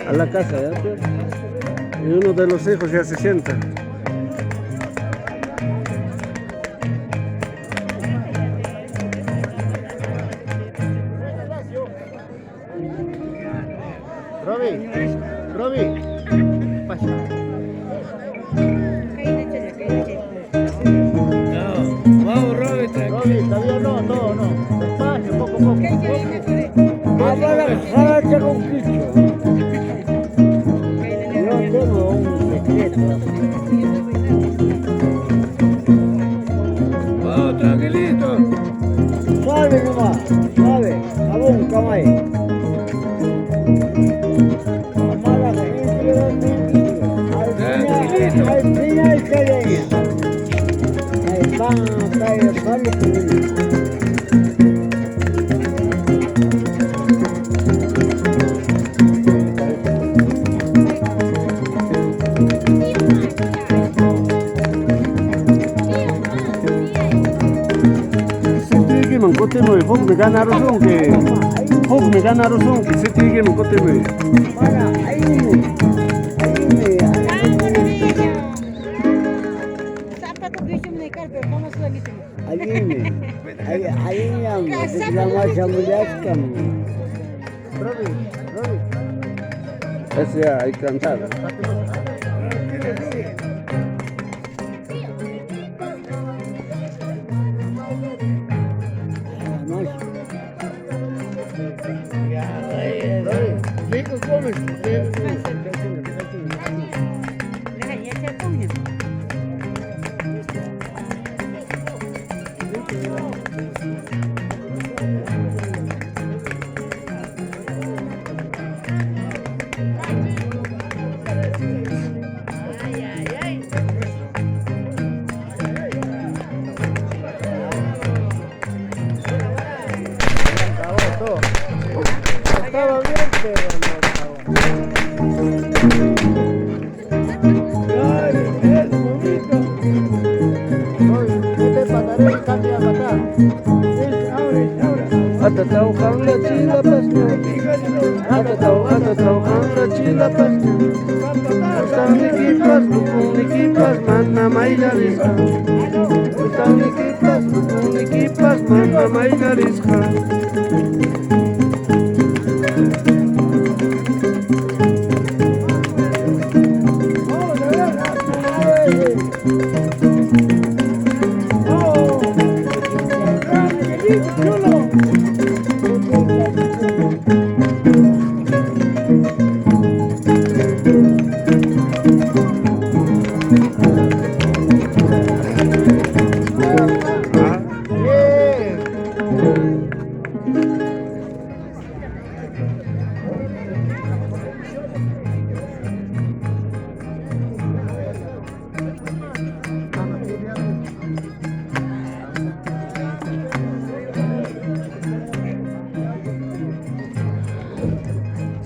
A la casa, ¿ya? Y uno de los hijos ya se sienta. Roby, pasa. No, vamos, Roby, tranquilo. Roby, todavía no, todo no. Despacio, poco a poco. Ahora tengo un bicho. Yo tengo un secreto. Vamos, tranquilito. Suave nomás, suave. Jabón, camay. Al final se leña. Hay pan, hay pan de comida. Man kote mo hok me gana rozon ke se tige man kote mo Para, ahí me. Ahí la masa mulascan. Roby ese ya hay cantada Rico comes. Estaba bien, pero no Atatau hangla chila pasna, atatau hangla chila pasna. Ustang nikipas, bukung nikipas, mana mailarisha. Ustang nikipas, bukung nikipas, mana mailarisha.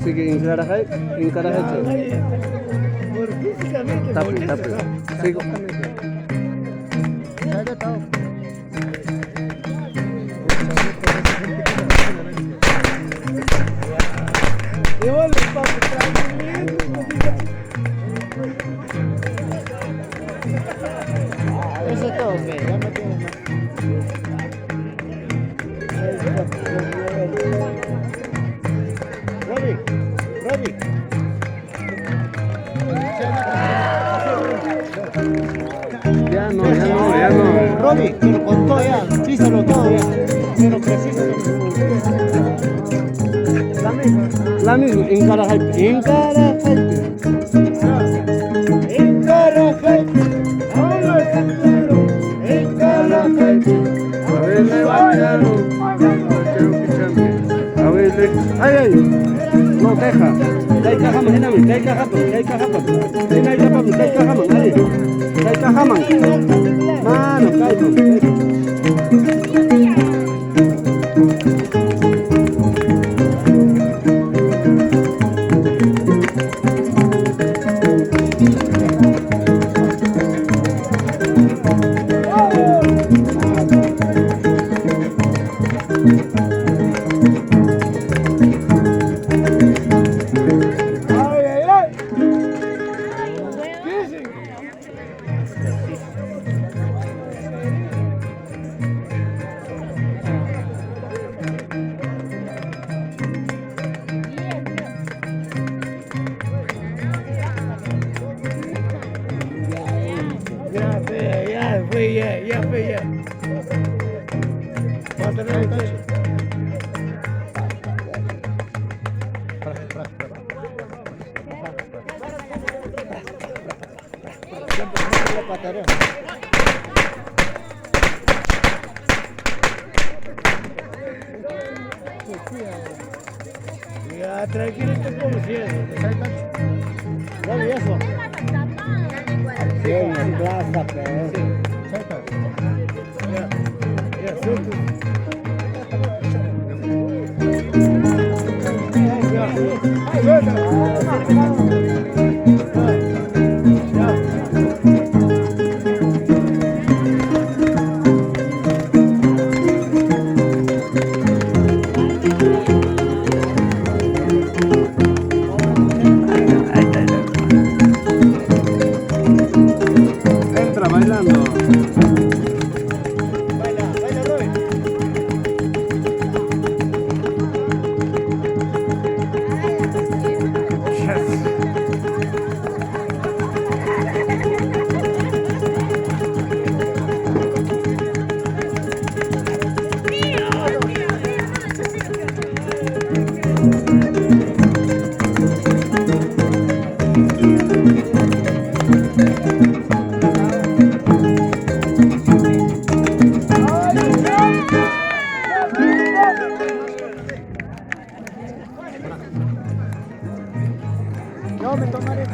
Sige, encarajay, tapi. Sigo. Eso es todo, ya no tiene más. Roby. Ya no. Roby, pero con todo ya, písalo todo ya. Pero preciso. La misma, encarajay. Ay, no deja. Kay kahaman hinami, kay kahapan. Hinay kahaman, kay kahaman, ay. Kay kahaman. Mano, kay mo. Ya fui, ya fui, ya. Ya, tranquilo, estoy conociendo. Dale eso. Sí, en plaza, pero. Ya, ya, suelto. Entra bailando. Baila, baila, Robin. Yo me tomaré.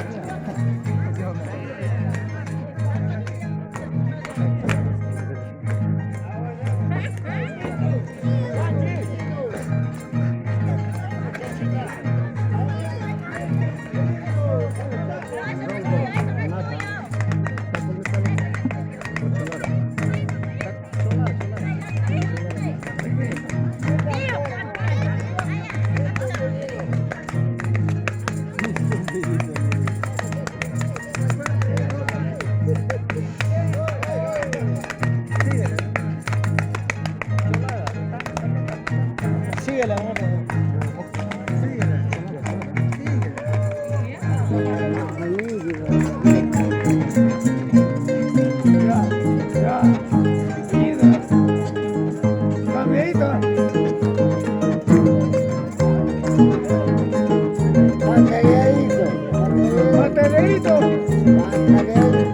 Síguela, ya. Seguida. Camioneta. Batereito.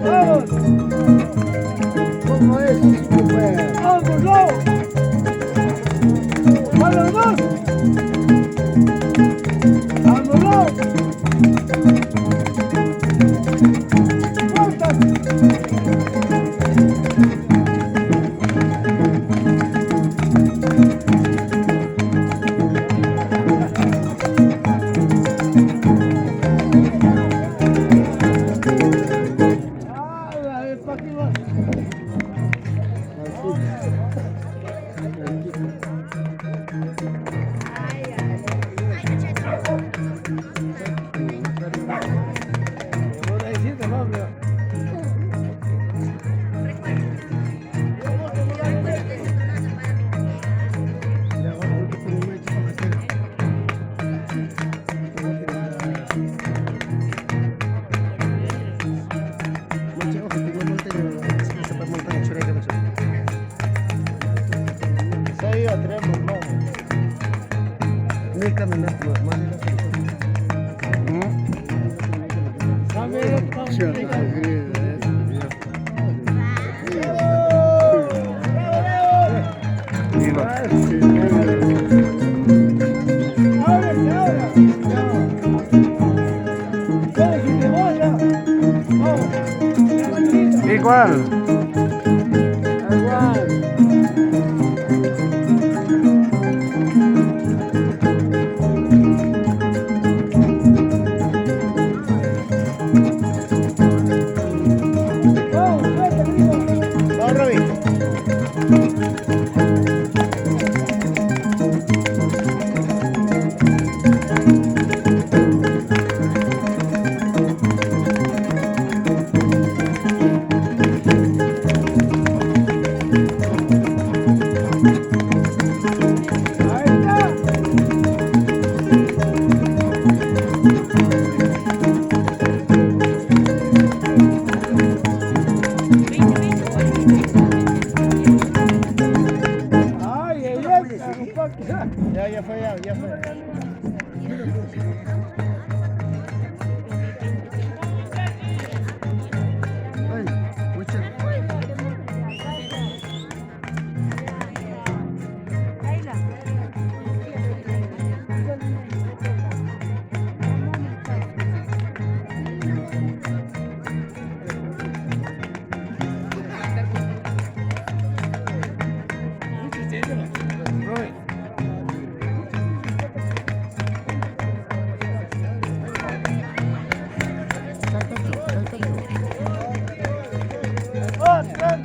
Vamos. ¿Cómo es? Vamos, no. A los dos. Vámonos. ¡Corta! ¿Para qué vas? Igual. Vamos, Robin.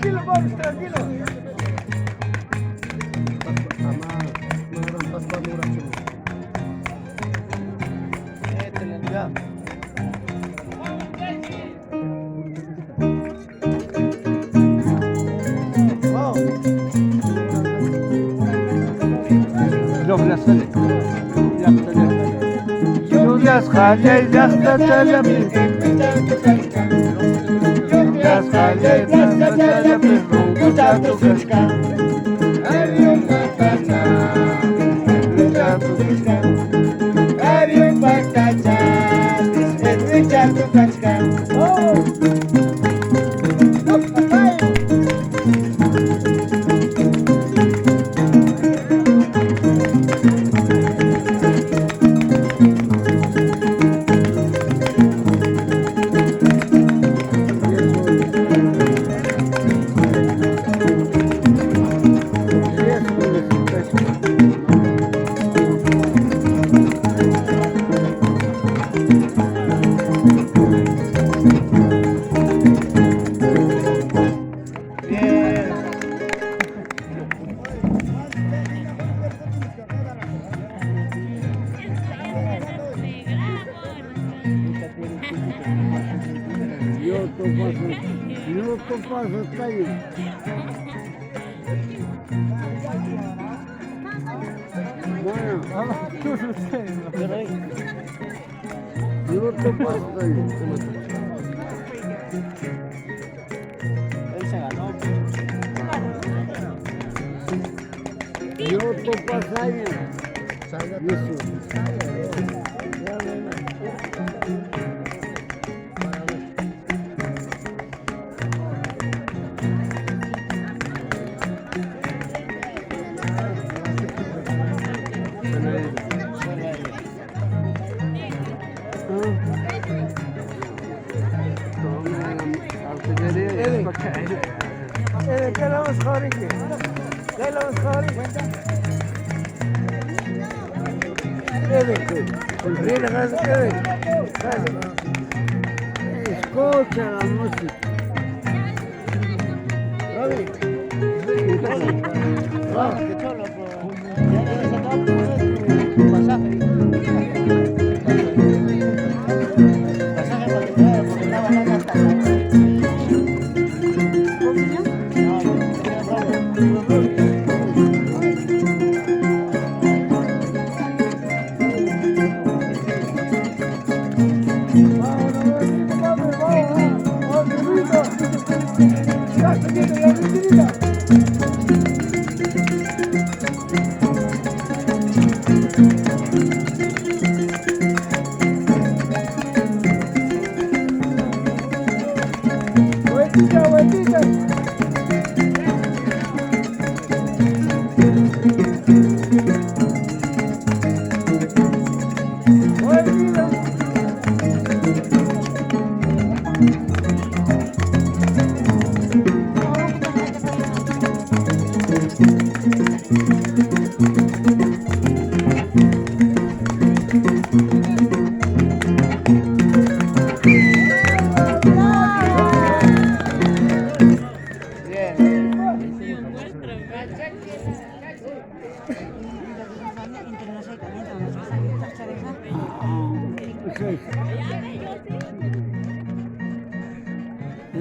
Tranquilo, vamos, tranquilo. Ya. Wow. Julius Khalil Jasta Talabin Julius Khalil Jasta Talabin Rungutatu Kashka Yo to paso está ahí. Bueno, yo to paso está ahí. Él se ganó. Yo to paso ahí. Eso. ¿Qué la vamos a ¿Qué la vamos a Escucha la música.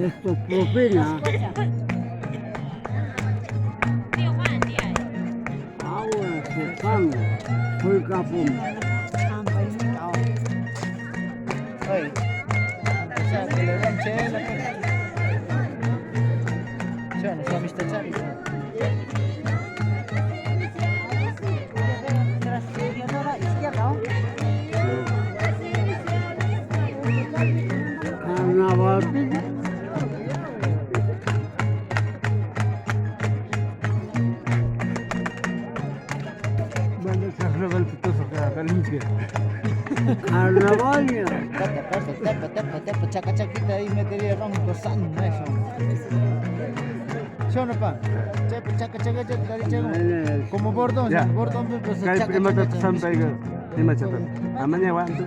Esto propina. Ahora se pan. Fue capum. Oye, o sea, que le dan chela. Yo no soy Mr. Charlie. Carnaval. Carnaval. Tapa, chaca, chaquita ahí metería ron gozando eso. ¿Sí o no, pa? Chaca, chaca, chaca, como bordón, Ya. bordón, pues Kaya chaca, prima chaca, to chaca. sampai ke lima catat. Namanya wan tu.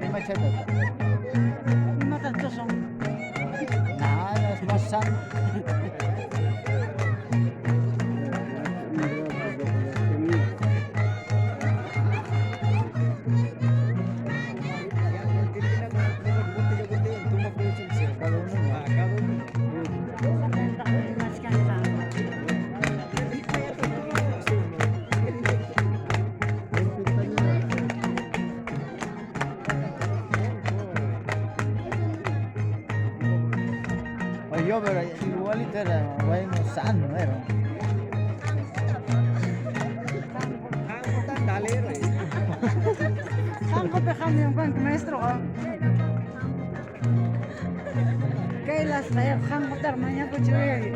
Lima chaca. Lima tantos son. Nah, san. Oye, yo, pero igualito era, bueno, sano era. Saan ko kami yung bang maestro ko? Kailas tayo kang termanya ko cuy.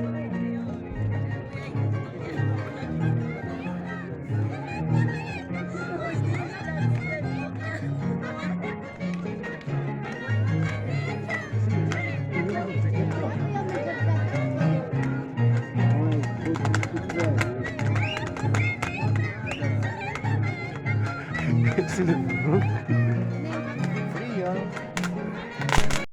Excellent.